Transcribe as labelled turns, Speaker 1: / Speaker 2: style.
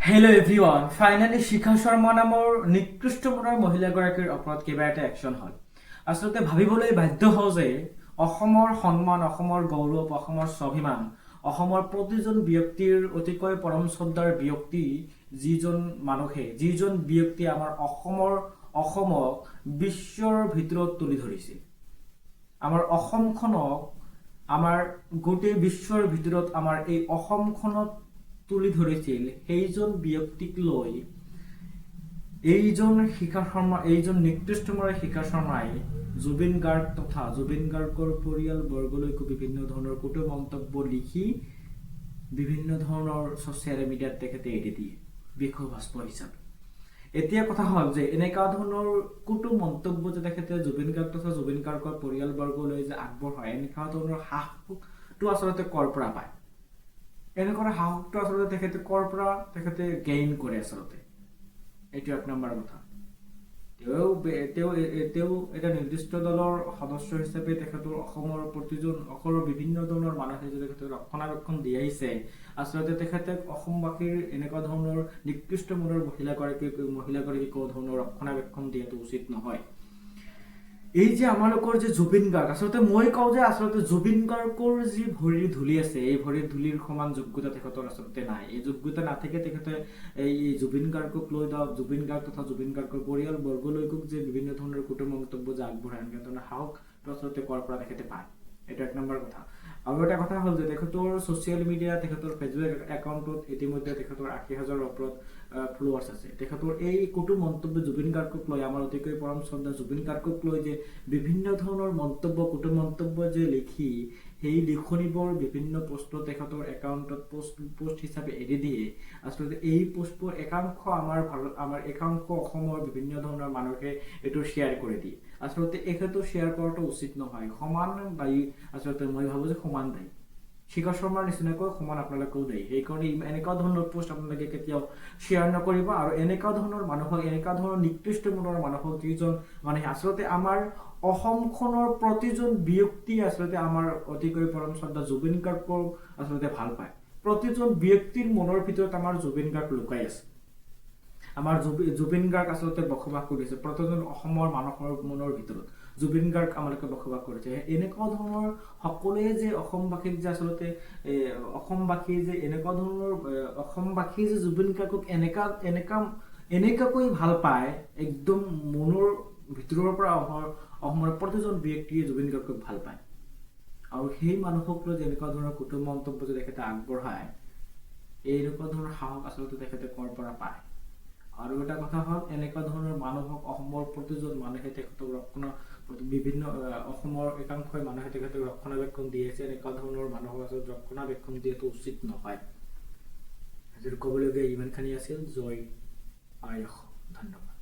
Speaker 1: Hello' everyone, finally Shikha Sharma নামৰ নিকৃষ্ট মনৰ মহিলাগৰাকীৰ ওপৰত কিবা এটা একশ্যন হ'ল। আচলতে ভাবিবলৈ বাধ্য হওঁ যে অসমৰ সন্মান, অসমৰ গৌৰৱ, অসমৰ স্বাভিমান, অসমৰ প্ৰতিজন ব্যক্তিৰ অতিকৈ পৰম শ্ৰদ্ধাৰ ব্যক্তি যিজন ব্যক্তি আমাৰ অসমক বিশ্বৰ ভিতৰত তুলি ধৰিছিল। আমাৰ অসমখনক আমাৰ গোটেই বিশ্বৰ ভিতৰত আমাৰ এই অসমখনত তুলি ধৰিছিল, সেইজন ব্যক্তিক লৈ এইজন নিকৃষ্টময় শিখা শৰ্মাই জুবিন গাৰ্গ তথা জুবিন গাৰ্গৰ পৰিয়ালবৰ্গলৈকো বিভিন্ন ধৰণৰ কটু মন্তব্য লিখি বিভিন্ন ধৰণৰ ছ'চিয়েল মিডিয়াত তেখেতে এৰি দিয়ে বিষয়বস্তু হিচাপে। এতিয়া কথা হ'ল যে এনেকুৱা ধৰণৰ কটু মন্তব্য যে তেখেতে জুবিন গাৰ্গ তথা জুবিন গাৰ্গৰ পৰিয়ালবৰ্গলৈ যে আগবঢ়ায়, এনেকুৱা ধৰণৰ সাহসটো আচলতে ক'ৰ পৰা পায়? এনেকুৱা সাহসটো আচলতে তেখেতে ক'ৰ পৰা গেইন কৰে? আচলতে এইটো এক নম্বৰ কথা। তেওঁ এটা নিৰ্দিষ্ট দলৰ সদস্য হিচাপে তেখেতৰ অসমৰ বিভিন্ন ধৰণৰ মানুহে যদি তেখেতক ৰক্ষণাবেক্ষণ দি আহিছে, আচলতে তেখেতে অসমবাসীৰ এনেকুৱা ধৰণৰ নিকৃষ্ট মনৰ মহিলাগৰাকীক কোনো ধৰণৰ ৰক্ষণাবেক্ষণ দিয়াটো উচিত নহয়। এই যে আমালোকৰ যে জুবিন গাৰ্গ, আচলতে মই কওঁ যে আচলতে জুবিন গাৰ্গৰ যি ভৰিৰ ধূলি আছে, এই ভৰিৰ ধূলিৰ সমান যোগ্যতা তেখেতৰ আচলতে নাই। এই যোগ্যতা নাথাকে তেখেতে এই জুবিন গাৰ্গক লৈ জুবিন গাৰ্গ তথা জুবিন গাৰ্গৰ পৰিয়ালবৰ্গলৈকো যে বিভিন্ন ধৰণৰ কটু মন্তব্য যে আগবঢ়ায়, এনেকুৱা ধৰণৰ সাহসটো আচলতে ক'ৰ পৰা তেখেতে পায়, এইটো এক নম্বৰ কথা। আৰু এটা কথা হ'ল যে তেখেতৰ ছ'চিয়েল মিডিয়া, তেখেতৰ ফেচবুক একাউণ্টত ইতিমধ্যে তেখেতৰ 80,000ৰ ওপৰত ফলোৱাৰ্ছ আছে। তেখেতৰ এই কটু মন্তব্য জুবিন গাৰ্গক লৈ, আমাৰ অতিকৈ পৰম শ্ৰদ্ধা জুবিন গাৰ্গক লৈ যে বিভিন্ন ধৰণৰ কটু মন্তব্য যে লিখি সেই লিখনিবোৰ বিভিন্ন পোষ্টত তেখেতৰ একাউণ্টত পোষ্ট হিচাপে এৰি দিয়ে, আচলতে এই পোষ্টবোৰ একাংশ অসমৰ বিভিন্ন ধৰণৰ মানুহে এইটো শ্বেয়াৰ কৰি দিয়ে। আচলতে এইটো শ্বেয়াৰ কৰাটো উচিত নহয়। সমান দায়ী, আচলতে মই ভাবোঁ যে সমান দায়ী। শিখা শৰ্মাৰ নিচিনাকৈ সমান আপোনালোকেও দায়ী। সেইকাৰণে এনেকুৱা ধৰণৰ পোষ্ট আপোনালোকে কেতিয়াও শ্বেয়াৰ নকৰিব। আৰু এনেকুৱা ধৰণৰ মানুহক, এনেকুৱা ধৰণৰ নিকৃষ্ট মনৰ মানুহক, যিজন মানে আচলতে আমাৰ অসমখনৰ প্ৰতিজন ব্যক্তি আচলতে আমাৰ অতিকৈ পৰম শ্ৰদ্ধা জুবিন গাৰ্গক আচলতে ভাল পায়। প্ৰতিজন ব্যক্তিৰ মনৰ ভিতৰত আমাৰ জুবিন গাৰ্গ লুকাই আছে। আমাৰ জুবিন গাৰ্গ আচলতে বসবাস কৰিছে প্ৰতিজন অসমৰ মানুহৰ মনৰ ভিতৰত। জুবিন গাৰ্গ আমালোকে বসবাস কৰিছে। এনেকুৱা ধৰণৰ সকলোৱে যে অসমবাসীক যে আচলতে অসমবাসী যে জুবিন গাৰ্গক এনেকাকৈ ভাল পায়, একদম মনৰ ভিতৰৰ পৰা অসমৰ প্ৰতিজন ব্যক্তিয়ে জুবিন গাৰ্গক ভাল পায়। আৰু সেই মানুহক লৈ এনেকুৱা ধৰণৰ কটু মন্তব্য যে তেখেতে আগবঢ়ায়, এনেকুৱা ধৰণৰ সাহস আচলতে তেখেতে ক'ৰ পৰা পায়? আৰু এটা কথা হ'ল, এনেকুৱা ধৰণৰ মানুহক অসমৰ প্ৰতিজন মানুহে তেখেতক অসমৰ একাংশ মানুহে তেখেতক ৰক্ষণাবেক্ষণ দি আছে। এনেকুৱা ধৰণৰ মানুহক আচলতে ৰক্ষণাবেক্ষণ দিয়াটো উচিত নহয়। আজি ক'বলগীয়া ইমানখিনি আছিল। জয় আই অসম। ধন্যবাদ।